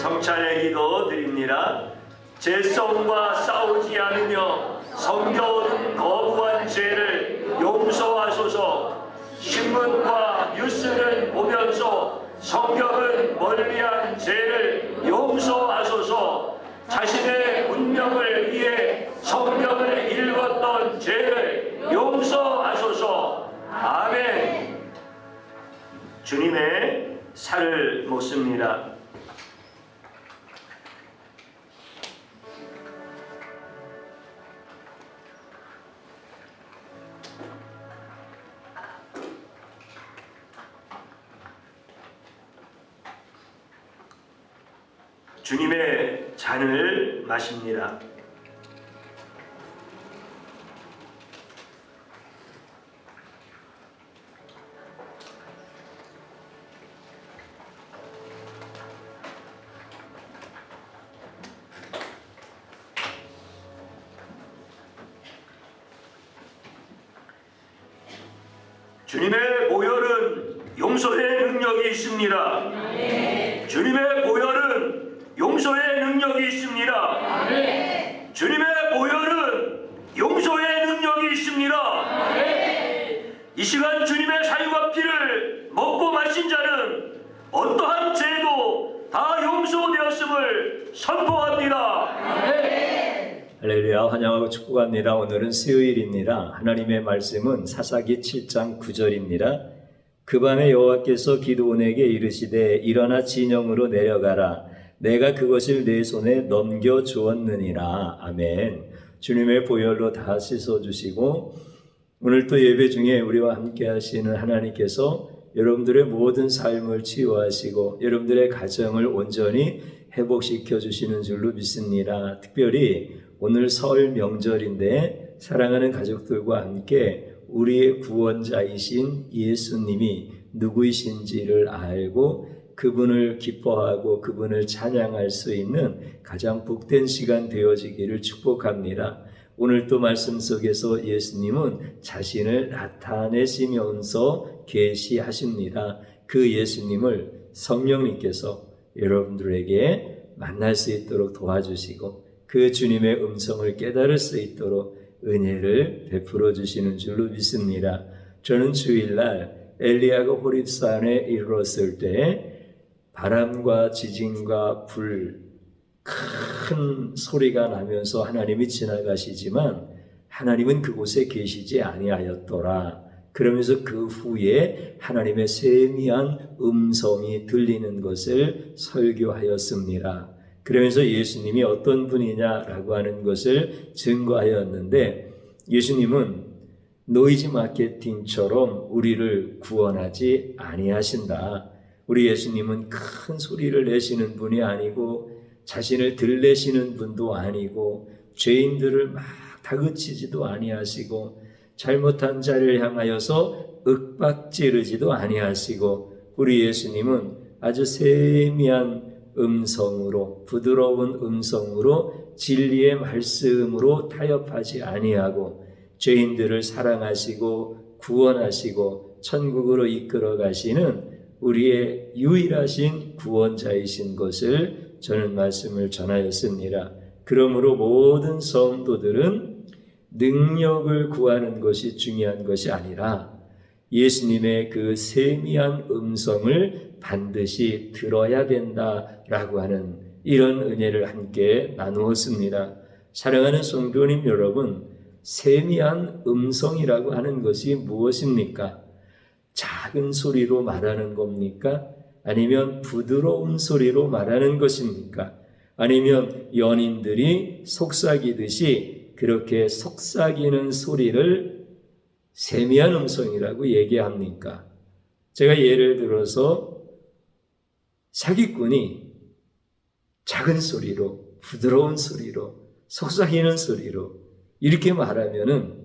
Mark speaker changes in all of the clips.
Speaker 1: 성찬의 기도 드립니다. 죄성과 싸우지 않으며 성경은 거부한 죄를 용서하소서. 신문과 뉴스를 보면서 성경은 멀리한 죄를 용서하소서. 자신의 운명을 위해 성경을 읽었던 죄를 용서하소서. 아멘. 주님의 살을 묻습니다. 주님의 잔을 마십니다. 주님의 보혈은 용서의 능력이 있습니다. 주님의 보혈은 용서의 능력이 있습니다. 주님의 보혈은 용서의 능력이 있습니다. 이 시간 주님의 살과 피를 먹고 마신 자는 어떠한 죄도 다 용서되었음을 선포합니다.
Speaker 2: 할렐루야, 환영하고 축복합니다. 오늘은 수요일입니다. 하나님의 말씀은 사사기 7장 9절입니다. 그 밤에 여호와께서 기드온에게 이르시되 일어나 진영으로 내려가라. 내가 그것을 내 손에 넘겨주었느니라. 아멘. 주님의 보혈로 다 씻어주시고 오늘 또 예배 중에 우리와 함께 하시는 하나님께서 여러분들의 모든 삶을 치유하시고 여러분들의 가정을 온전히 회복시켜 주시는 줄로 믿습니다. 특별히 오늘 설 명절인데 사랑하는 가족들과 함께 우리의 구원자이신 예수님이 누구이신지를 알고 그분을 기뻐하고 그분을 찬양할 수 있는 가장 복된 시간 되어지기를 축복합니다. 오늘 또 말씀 속에서 예수님은 자신을 나타내시면서 계시하십니다. 그 예수님을 성령님께서 여러분들에게 만날 수 있도록 도와주시고 그 주님의 음성을 깨달을 수 있도록 은혜를 베풀어 주시는 줄로 믿습니다. 저는 주일날 엘리야가 호립산에 이르렀을 때 바람과 지진과 불, 큰 소리가 나면서 하나님이 지나가시지만 하나님은 그곳에 계시지 아니하였더라. 그러면서 그 후에 하나님의 세미한 음성이 들리는 것을 설교하였습니다. 그러면서 예수님이 어떤 분이냐라고 하는 것을 증거하였는데 예수님은 노이즈 마케팅처럼 우리를 구원하지 아니하신다. 우리 예수님은 큰 소리를 내시는 분이 아니고 자신을 들내시는 분도 아니고 죄인들을 막 다그치지도 아니하시고 잘못한 자를 향하여서 윽박지르지도 아니하시고 우리 예수님은 아주 세미한 음성으로 부드러운 음성으로 진리의 말씀으로 타협하지 아니하고 죄인들을 사랑하시고 구원하시고 천국으로 이끌어 가시는 우리의 유일하신 구원자이신 것을 저는 말씀을 전하였습니다. 그러므로 모든 성도들은 능력을 구하는 것이 중요한 것이 아니라 예수님의 그 세미한 음성을 반드시 들어야 된다라고 하는 이런 은혜를 함께 나누었습니다. 사랑하는 성도님 여러분, 세미한 음성이라고 하는 것이 무엇입니까? 작은 소리로 말하는 겁니까? 아니면 부드러운 소리로 말하는 것입니까? 아니면 연인들이 속삭이듯이 그렇게 속삭이는 소리를 세미한 음성이라고 얘기합니까? 제가 예를 들어서 사기꾼이 작은 소리로 부드러운 소리로 속삭이는 소리로 이렇게 말하면은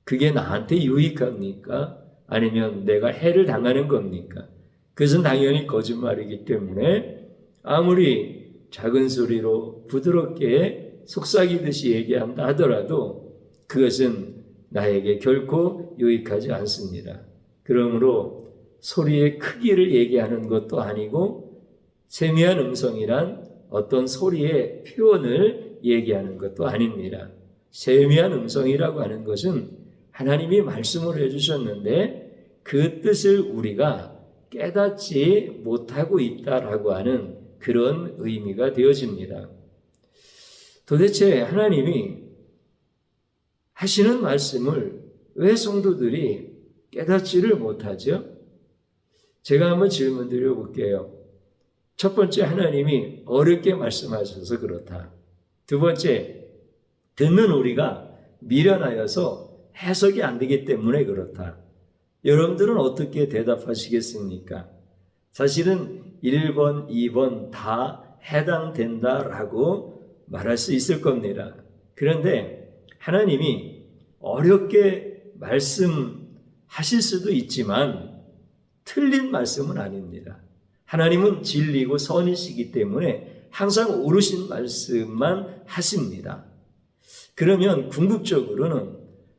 Speaker 2: 그게 나한테 유익합니까? 아니면 내가 해를 당하는 겁니까? 그것은 당연히 거짓말이기 때문에 아무리 작은 소리로 부드럽게 속삭이듯이 얘기한다 하더라도 그것은 나에게 결코 유익하지 않습니다. 그러므로 소리의 크기를 얘기하는 것도 아니고 세미한 음성이란 어떤 소리의 표현을 얘기하는 것도 아닙니다. 세미한 음성이라고 하는 것은 하나님이 말씀을 해주셨는데 그 뜻을 우리가 깨닫지 못하고 있다라고 하는 그런 의미가 되어집니다. 도대체 하나님이 하시는 말씀을 왜 성도들이 깨닫지를 못하죠? 제가 한번 질문 드려볼게요. 첫 번째, 하나님이 어렵게 말씀하셔서 그렇다. 두 번째, 듣는 우리가 미련하여서 해석이 안 되기 때문에 그렇다. 여러분들은 어떻게 대답하시겠습니까? 사실은 1번, 2번 다 해당된다라고 말할 수 있을 겁니다. 그런데 하나님이 어렵게 말씀하실 수도 있지만 틀린 말씀은 아닙니다. 하나님은 진리고 선이시기 때문에 항상 옳으신 말씀만 하십니다. 그러면 궁극적으로는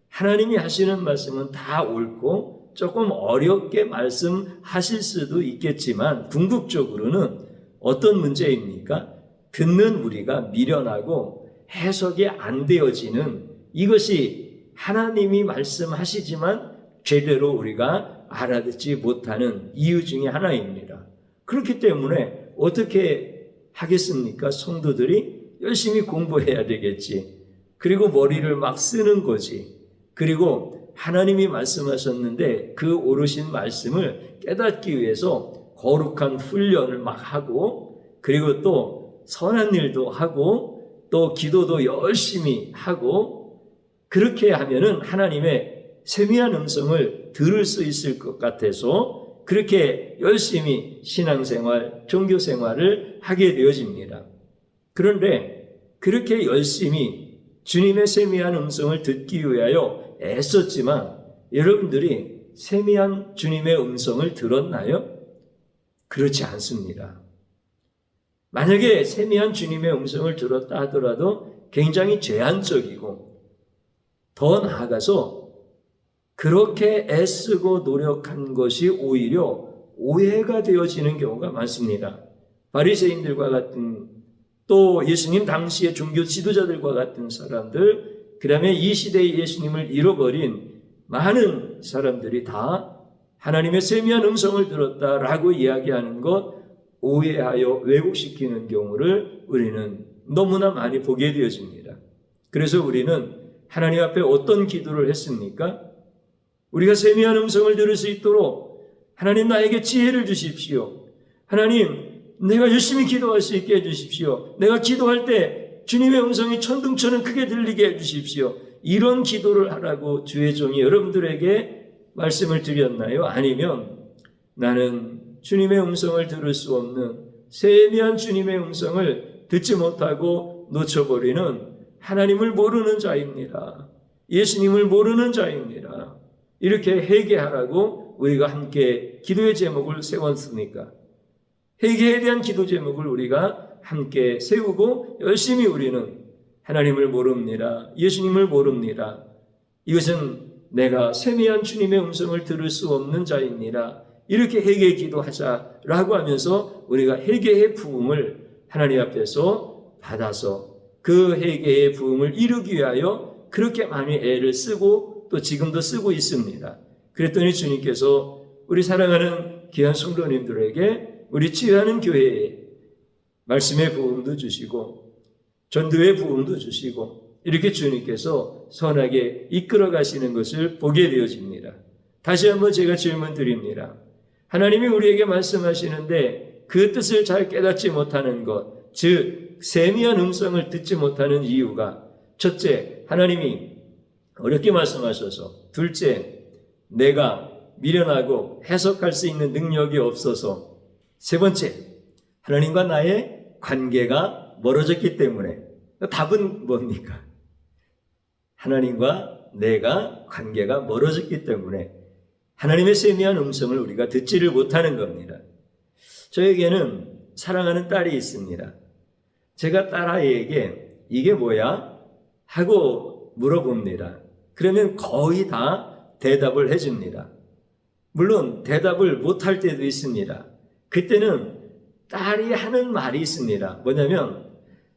Speaker 2: 하나님이 하시는 말씀은 다 옳고 조금 어렵게 말씀하실 수도 있겠지만 궁극적으로는 어떤 문제입니까? 듣는 우리가 미련하고 해석이 안 되어지는 이것이 하나님이 말씀하시지만 제대로 우리가 알아듣지 못하는 이유 중에 하나입니다. 그렇기 때문에 어떻게 하겠습니까? 성도들이 열심히 공부해야 되겠지. 그리고 머리를 막 쓰는 거지. 그리고 하나님이 말씀하셨는데 그 오르신 말씀을 깨닫기 위해서 거룩한 훈련을 막 하고 그리고 또 선한 일도 하고 또 기도도 열심히 하고 그렇게 하면은 하나님의 세미한 음성을 들을 수 있을 것 같아서 그렇게 열심히 신앙생활, 종교생활을 하게 되어집니다. 그런데 그렇게 열심히 주님의 세미한 음성을 듣기 위하여 애썼지만 여러분들이 세미한 주님의 음성을 들었나요? 그렇지 않습니다. 만약에 세미한 주님의 음성을 들었다 하더라도 굉장히 제한적이고 더 나아가서 그렇게 애쓰고 노력한 것이 오히려 오해가 되어지는 경우가 많습니다. 바리새인들과 같은 또 예수님 당시의 종교 지도자들과 같은 사람들, 그 다음에 이 시대의 예수님을 잃어버린 많은 사람들이 다 하나님의 세미한 음성을 들었다라고 이야기하는 것 오해하여 왜곡시키는 경우를 우리는 너무나 많이 보게 되어집니다. 그래서 우리는 하나님 앞에 어떤 기도를 했습니까? 우리가 세미한 음성을 들을 수 있도록 하나님 나에게 지혜를 주십시오. 하나님 내가 열심히 기도할 수 있게 해주십시오. 내가 기도할 때 주님의 음성이 천둥처럼 크게 들리게 해주십시오. 이런 기도를 하라고 주의 종이 여러분들에게 말씀을 드렸나요? 아니면 나는 주님의 음성을 들을 수 없는 세미한 주님의 음성을 듣지 못하고 놓쳐버리는 하나님을 모르는 자입니다. 예수님을 모르는 자입니다. 이렇게 회개하라고 우리가 함께 기도의 제목을 세웠으니까 회개에 대한 기도 제목을 우리가 함께 세우고 열심히 우리는 하나님을 모릅니다. 예수님을 모릅니다. 이것은 내가 세미한 주님의 음성을 들을 수 없는 자입니다. 이렇게 회개 기도하자라고 하면서 우리가 회개의 부흥을 하나님 앞에서 받아서 그 회개의 부흥을 이루기 위하여 그렇게 많이 애를 쓰고 또 지금도 쓰고 있습니다. 그랬더니 주님께서 우리 사랑하는 귀한 성도님들에게 우리 치유하는 교회에 말씀의 부흥도 주시고 전도의 부흥도 주시고 이렇게 주님께서 선하게 이끌어 가시는 것을 보게 되어집니다. 다시 한번 제가 질문 드립니다. 하나님이 우리에게 말씀하시는데 그 뜻을 잘 깨닫지 못하는 것, 즉 세미한 음성을 듣지 못하는 이유가 첫째, 하나님이 어렵게 말씀하셔서 둘째, 내가 미련하고 해석할 수 있는 능력이 없어서 세 번째, 하나님과 나의 관계가 멀어졌기 때문에 답은 뭡니까? 하나님과 내가 관계가 멀어졌기 때문에 하나님의 세미한 음성을 우리가 듣지를 못하는 겁니다. 저에게는 사랑하는 딸이 있습니다. 제가 딸아이에게 이게 뭐야? 하고 물어봅니다. 그러면 거의 다 대답을 해줍니다. 물론 대답을 못할 때도 있습니다. 그때는 딸이 하는 말이 있습니다. 뭐냐면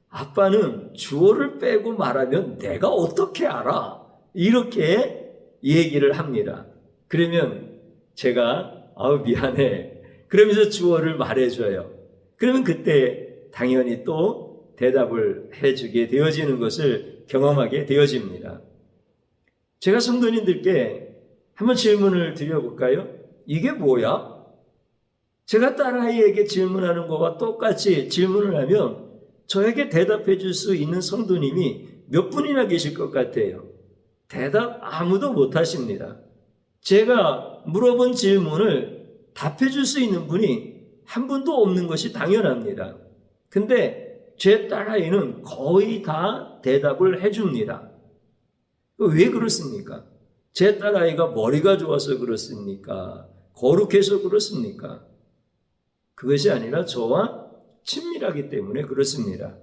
Speaker 2: 아빠는 주어를 빼고 말하면 내가 어떻게 알아? 이렇게 얘기를 합니다. 그러면 제가 미안해. 그러면서 주어를 말해줘요. 그러면 그때 당연히 또 대답을 해주게 되어지는 것을 경험하게 되어집니다. 제가 성도님들께 한번 질문을 드려볼까요? 이게 뭐야? 제가 딸아이에게 질문하는 것과 똑같이 질문을 하면 저에게 대답해 줄 수 있는 성도님이 몇 분이나 계실 것 같아요? 대답 아무도 못 하십니다. 제가 물어본 질문을 답해 줄 수 있는 분이 한 분도 없는 것이 당연합니다. 근데 제 딸아이는 거의 다 대답을 해줍니다. 왜 그렇습니까? 제 딸아이가 머리가 좋아서 그렇습니까? 거룩해서 그렇습니까? 그것이 아니라 저와 친밀하기 때문에 그렇습니다.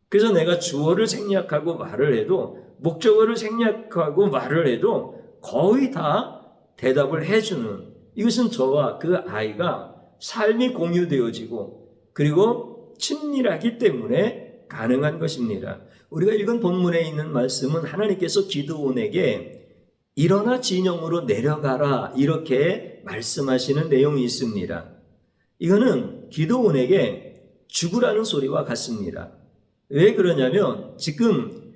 Speaker 2: 그래서 내가 주어를 생략하고 말을 해도, 목적어를 생략하고 말을 해도 거의 다 대답을 해주는, 이것은 저와 그 아이가 삶이 공유되어지고 그리고 친밀하기 때문에 가능한 것입니다. 우리가 읽은 본문에 있는 말씀은 하나님께서 기드온에게 일어나 진영으로 내려가라 이렇게 말씀하시는 내용이 있습니다. 이거는 기드온에게 죽으라는 소리와 같습니다. 왜 그러냐면 지금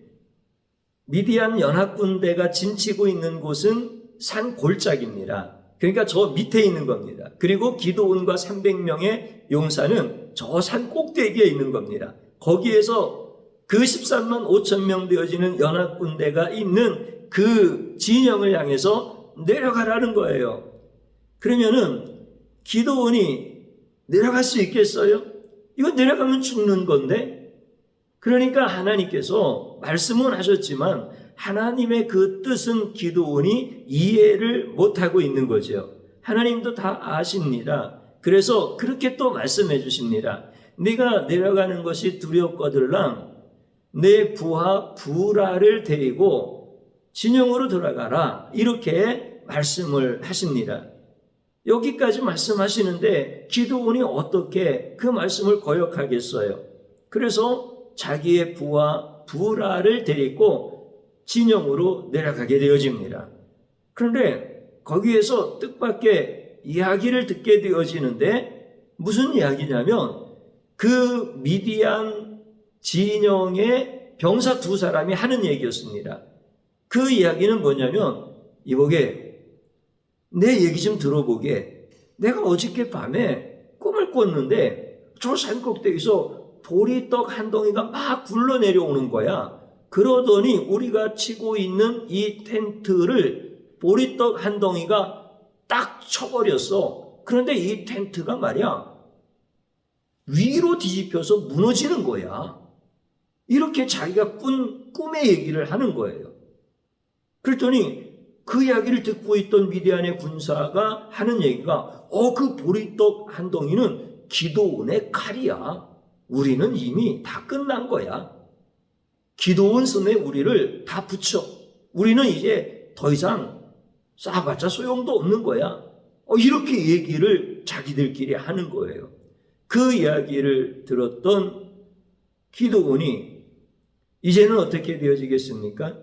Speaker 2: 미디안 연합군대가 진치고 있는 곳은 산 골짜기입니다. 그러니까 저 밑에 있는 겁니다. 그리고 기드온과 300명의 용사는 저 산 꼭대기에 있는 겁니다. 거기에서 그 13만 5천 명 되어지는 연합군대가 있는 그 진영을 향해서 내려가라는 거예요. 그러면은 기드온이 내려갈 수 있겠어요? 이거 내려가면 죽는 건데? 그러니까 하나님께서 말씀은 하셨지만 하나님의 그 뜻은 기드온이 이해를 못하고 있는 거죠. 하나님도 다 아십니다. 그래서 그렇게 또 말씀해 주십니다. 네가 내려가는 것이 두렵거들랑 내 부하 부라를 데리고 진영으로 돌아가라 이렇게 말씀을 하십니다. 여기까지 말씀하시는데 기드온이 어떻게 그 말씀을 거역하겠어요? 그래서 자기의 부하 부라를 데리고 진영으로 내려가게 되어집니다. 그런데 거기에서 뜻밖의 이야기를 듣게 되어지는데 무슨 이야기냐면 그 미디안 진영의 병사 두 사람이 하는 얘기였습니다. 그 이야기는 뭐냐면 이보게 내 얘기 좀 들어보게 내가 어저께 밤에 꿈을 꿨는데 저 산꼭대기에서 보리떡 한 덩이가 막 굴러내려오는 거야. 그러더니 우리가 치고 있는 이 텐트를 보리떡 한 덩이가 딱 쳐버렸어. 그런데 이 텐트가 말이야 위로 뒤집혀서 무너지는 거야. 이렇게 자기가 꾼 꿈의 얘기를 하는 거예요. 그랬더니 그 이야기를 듣고 있던 미디안의 군사가 하는 얘기가 그 보리떡 한 덩이는 기드온의 칼이야. 우리는 이미 다 끝난 거야. 기드온 손에 우리를 다 붙여. 우리는 이제 더 이상 싸봤자 소용도 없는 거야. 이렇게 얘기를 자기들끼리 하는 거예요. 그 이야기를 들었던 기드온이 이제는 어떻게 되어지겠습니까?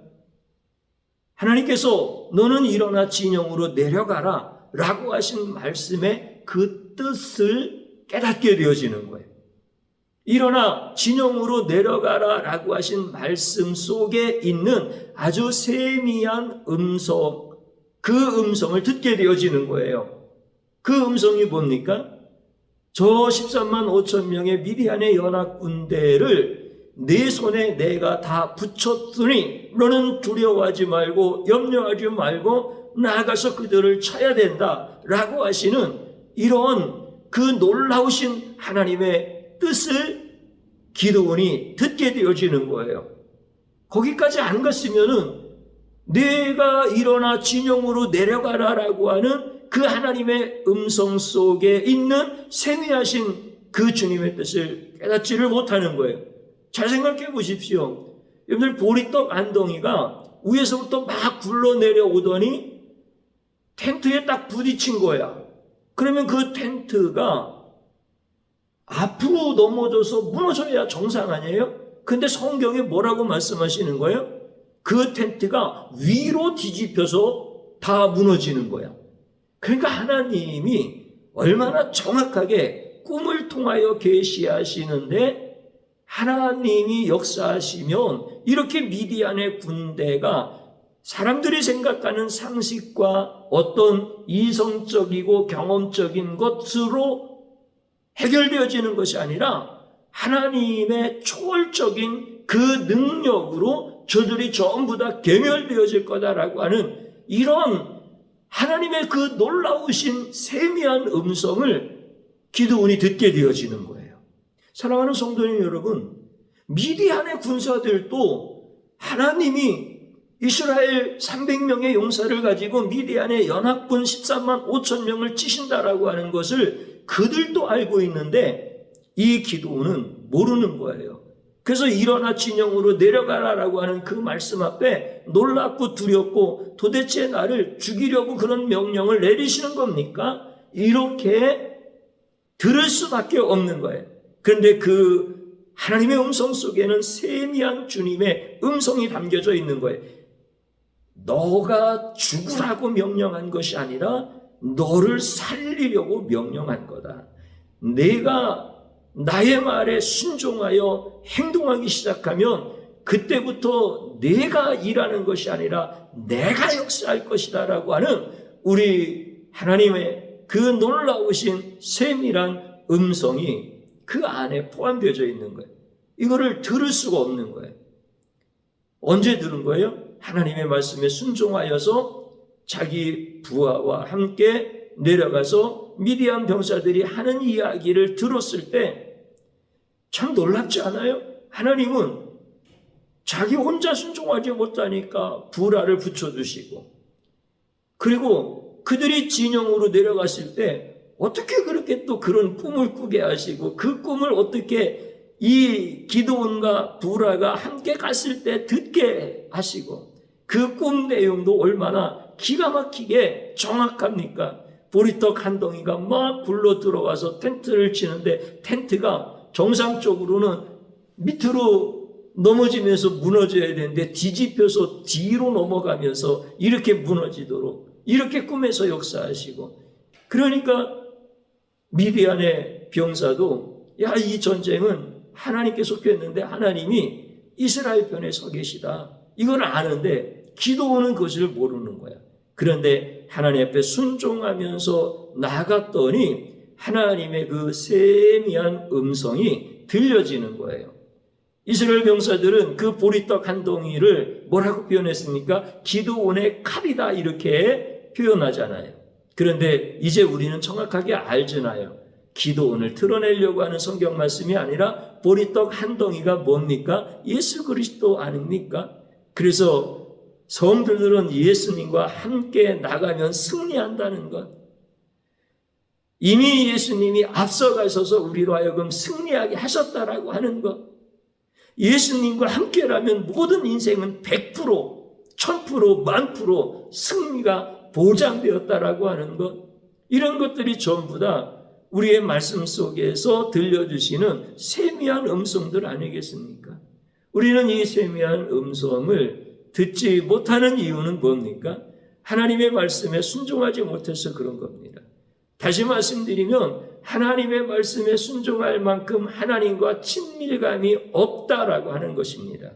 Speaker 2: 하나님께서 너는 일어나 진영으로 내려가라 라고 하신 말씀의 그 뜻을 깨닫게 되어지는 거예요. 일어나 진영으로 내려가라 라고 하신 말씀 속에 있는 아주 세미한 음성, 그 음성을 듣게 되어지는 거예요. 그 음성이 뭡니까? 저 13만 5천 명의 미디안의 연합군대를 네 손에 내가 다 붙였으니 너는 두려워하지 말고 염려하지 말고 나아가서 그들을 쳐야 된다 라고 하시는 이런 그 놀라우신 하나님의 뜻을 기드온이 듣게 되어지는 거예요. 거기까지 안 갔으면은 내가 일어나 진영으로 내려가라 라고 하는 그 하나님의 음성 속에 있는 세미하신 그 주님의 뜻을 깨닫지를 못하는 거예요. 잘 생각해 보십시오. 여러분들 보리떡 한 덩이가 위에서부터 막 굴러내려오더니 텐트에 딱 부딪힌 거야. 그러면 그 텐트가 앞으로 넘어져서 무너져야 정상 아니에요? 근데 성경에 뭐라고 말씀하시는 거예요? 그 텐트가 위로 뒤집혀서 다 무너지는 거야. 그러니까 하나님이 얼마나 정확하게 꿈을 통하여 계시하시는데 하나님이 역사하시면 이렇게 미디안의 군대가 사람들이 생각하는 상식과 어떤 이성적이고 경험적인 것으로 해결되어지는 것이 아니라 하나님의 초월적인 그 능력으로 저들이 전부 다 괴멸되어질 거다라고 하는 이런 하나님의 그 놀라우신 세미한 음성을 기드온이 듣게 되어지는 거예요. 사랑하는 성도님 여러분, 미디안의 군사들도 하나님이 이스라엘 300명의 용사를 가지고 미디안의 연합군 13만 5천 명을 치신다라고 하는 것을 그들도 알고 있는데 이 기드온은 모르는 거예요. 그래서 일어나 진영으로 내려가라라고 하는 그 말씀 앞에 놀랍고 두렵고 도대체 나를 죽이려고 그런 명령을 내리시는 겁니까? 이렇게 들을 수밖에 없는 거예요. 그런데 그 하나님의 음성 속에는 세미한 주님의 음성이 담겨져 있는 거예요. 너가 죽으라고 명령한 것이 아니라 너를 살리려고 명령한 거다. 내가 나의 말에 순종하여 행동하기 시작하면 그때부터 내가 일하는 것이 아니라 내가 역사할 것이다 라고 하는 우리 하나님의 그 놀라우신 세밀한 음성이 그 안에 포함되어져 있는 거예요. 이거를 들을 수가 없는 거예요. 언제 들은 거예요? 하나님의 말씀에 순종하여서 자기 부하와 함께 내려가서 미디안 병사들이 하는 이야기를 들었을 때 참 놀랍지 않아요? 하나님은 자기 혼자 순종하지 못하니까 불화를 붙여주시고 그리고 그들이 진영으로 내려갔을 때 어떻게 그렇게 또 그런 꿈을 꾸게 하시고 그 꿈을 어떻게 이 기드온과 불화가 함께 갔을 때 듣게 하시고 그 꿈 내용도 얼마나 기가 막히게 정확합니까? 보리떡 한 덩이가 막 굴러 들어와서 텐트를 치는데 텐트가 정상적으로는 밑으로 넘어지면서 무너져야 되는데 뒤집혀서 뒤로 넘어가면서 이렇게 무너지도록 이렇게 꿈에서 역사하시고 그러니까 미디안의 병사도 야, 이 전쟁은 하나님께 속했는데 하나님이 이스라엘 편에 서 계시다. 이걸 아는데 기도오는 그것을 모르는 거야. 그런데 하나님 앞에 순종하면서 나갔더니 하나님의 그 세미한 음성이 들려지는 거예요. 이스라엘 병사들은 그 보리떡 한 덩이를 뭐라고 표현했습니까? 기드온의 칼이다 이렇게 표현하잖아요. 그런데 이제 우리는 정확하게 알잖아요. 기드온을 드러내려고 하는 성경 말씀이 아니라 보리떡 한 덩이가 뭡니까? 예수 그리스도 아닙니까? 그래서 성도들은 예수님과 함께 나가면 승리한다는 것. 이미 예수님이 앞서가셔서 우리로 하여금 승리하게 하셨다라고 하는 것. 예수님과 함께라면 모든 인생은 100%, 1000%, 10,000% 승리가 보장되었다라고 하는 것. 이런 것들이 전부 다 우리의 말씀 속에서 들려주시는 세미한 음성들 아니겠습니까? 우리는 이 세미한 음성을 듣지 못하는 이유는 뭡니까? 하나님의 말씀에 순종하지 못해서 그런 겁니다. 다시 말씀드리면 하나님의 말씀에 순종할 만큼 하나님과 친밀감이 없다라고 하는 것입니다.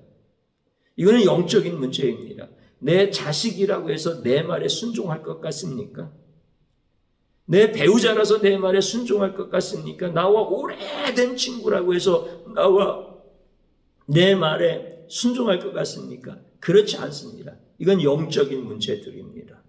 Speaker 2: 이거는 영적인 문제입니다. 내 자식이라고 해서 내 말에 순종할 것 같습니까? 내 배우자라서 내 말에 순종할 것 같습니까? 나와 오래된 친구라고 해서 나와 내 말에 순종할 것 같습니까? 그렇지 않습니다. 이건 영적인 문제들입니다.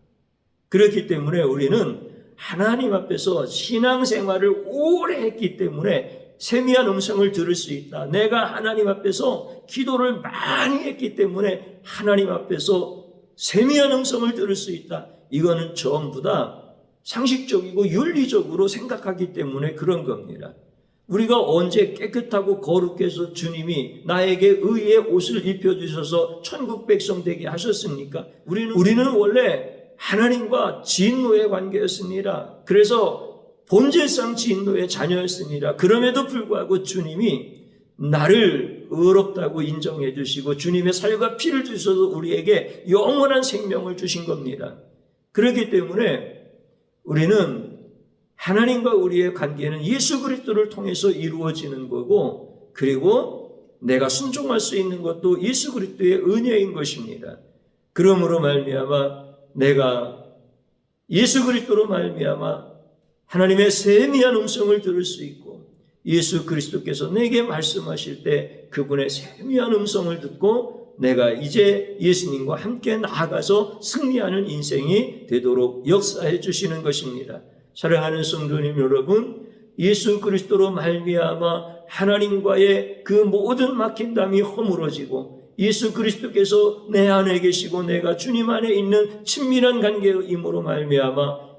Speaker 2: 그렇기 때문에 우리는 하나님 앞에서 신앙생활을 오래 했기 때문에 세미한 음성을 들을 수 있다. 내가 하나님 앞에서 기도를 많이 했기 때문에 하나님 앞에서 세미한 음성을 들을 수 있다. 이거는 전부 다 상식적이고 윤리적으로 생각하기 때문에 그런 겁니다. 우리가 언제 깨끗하고 거룩해서 주님이 나에게 의의 옷을 입혀주셔서 천국 백성 되게 하셨습니까? 우리는 원래 하나님과 진노의 관계였습니다. 그래서 본질상 진노의 자녀였습니다. 그럼에도 불구하고 주님이 나를 의롭다고 인정해 주시고 주님의 살과 피를 주셔서 우리에게 영원한 생명을 주신 겁니다. 그렇기 때문에 우리는 하나님과 우리의 관계는 예수 그리스도를 통해서 이루어지는 거고, 그리고 내가 순종할 수 있는 것도 예수 그리스도의 은혜인 것입니다. 그러므로 말미암아 내가 예수 그리스도로 말미암아 하나님의 세미한 음성을 들을 수 있고, 예수 그리스도께서 내게 말씀하실 때 그분의 세미한 음성을 듣고 내가 이제 예수님과 함께 나아가서 승리하는 인생이 되도록 역사해 주시는 것입니다. 사랑하는 성도님 여러분, 예수 그리스도로 말미암아 하나님과의 그 모든 막힌 담이 허물어지고 예수 그리스도께서 내 안에 계시고 내가 주님 안에 있는 친밀한 관계의 힘으로 말미암아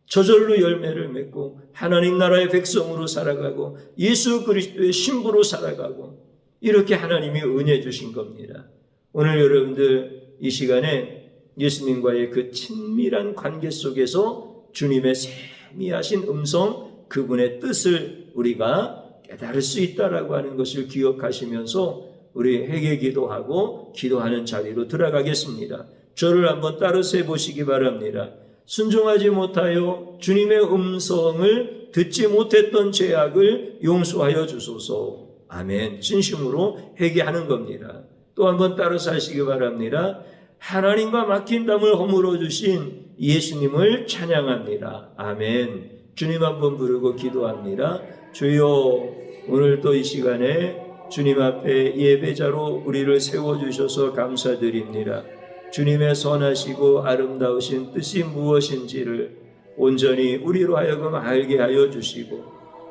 Speaker 2: 저절로 열매를 맺고 하나님 나라의 백성으로 살아가고 예수 그리스도의 신부로 살아가고, 이렇게 하나님이 은혜 주신 겁니다. 오늘 여러분들 이 시간에 예수님과의 그 친밀한 관계 속에서 주님의 세미하신 음성, 그분의 뜻을 우리가 깨달을 수 있다라고 하는 것을 기억하시면서 우리 회개 기도하고 기도하는 자리로 들어가겠습니다. 저를 한번 따라서 보시기 바랍니다. 순종하지 못하여 주님의 음성을 듣지 못했던 죄악을 용서하여 주소서. 아멘. 진심으로 회개하는 겁니다. 또 한번 따라서 하시기 바랍니다. 하나님과 막힌 담을 허물어 주신 예수님을 찬양합니다. 아멘. 주님 한번 부르고 기도합니다. 주여, 오늘 또 이 시간에 주님 앞에 예배자로 우리를 세워주셔서 감사드립니다. 주님의 선하시고 아름다우신 뜻이 무엇인지를 온전히 우리로 하여금 알게 하여 주시고,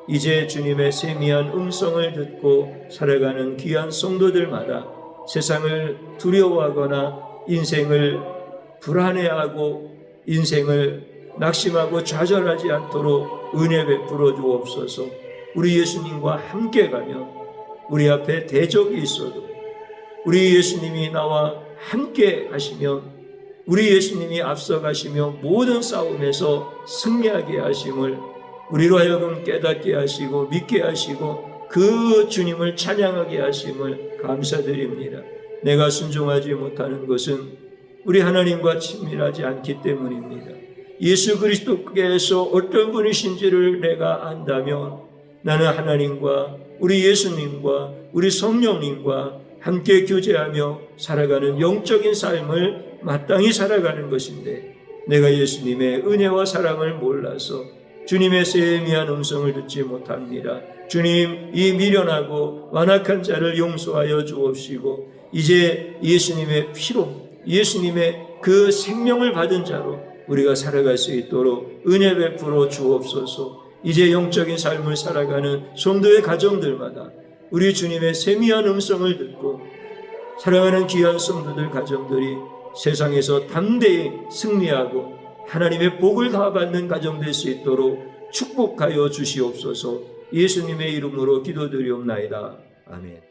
Speaker 2: 이제 주님의 세미한 음성을 듣고 살아가는 귀한 성도들마다 세상을 두려워하거나 인생을 불안해하고 인생을 낙심하고 좌절하지 않도록 은혜 베풀어 주옵소서. 우리 예수님과 함께 가며 우리 앞에 대적이 있어도 우리 예수님이 나와 함께 하시며 우리 예수님이 앞서가시며 모든 싸움에서 승리하게 하심을 우리로 하여금 깨닫게 하시고 믿게 하시고 그 주님을 찬양하게 하심을 감사드립니다. 내가 순종하지 못하는 것은 우리 하나님과 친밀하지 않기 때문입니다. 예수 그리스도께서 어떤 분이신지를 내가 안다면 나는 하나님과 우리 예수님과 우리 성령님과 함께 교제하며 살아가는 영적인 삶을 마땅히 살아가는 것인데, 내가 예수님의 은혜와 사랑을 몰라서 주님의 세미한 음성을 듣지 못합니다. 주님, 이 미련하고 완악한 자를 용서하여 주옵시고 이제 예수님의 피로 예수님의 그 생명을 받은 자로 우리가 살아갈 수 있도록 은혜 베풀어 주옵소서. 이제 영적인 삶을 살아가는 성도의 가정들마다 우리 주님의 세미한 음성을 듣고 사랑하는 귀한 성도들 가정들이 세상에서 담대히 승리하고 하나님의 복을 다 받는 가정 될 수 있도록 축복하여 주시옵소서. 예수님의 이름으로 기도드리옵나이다. 아멘.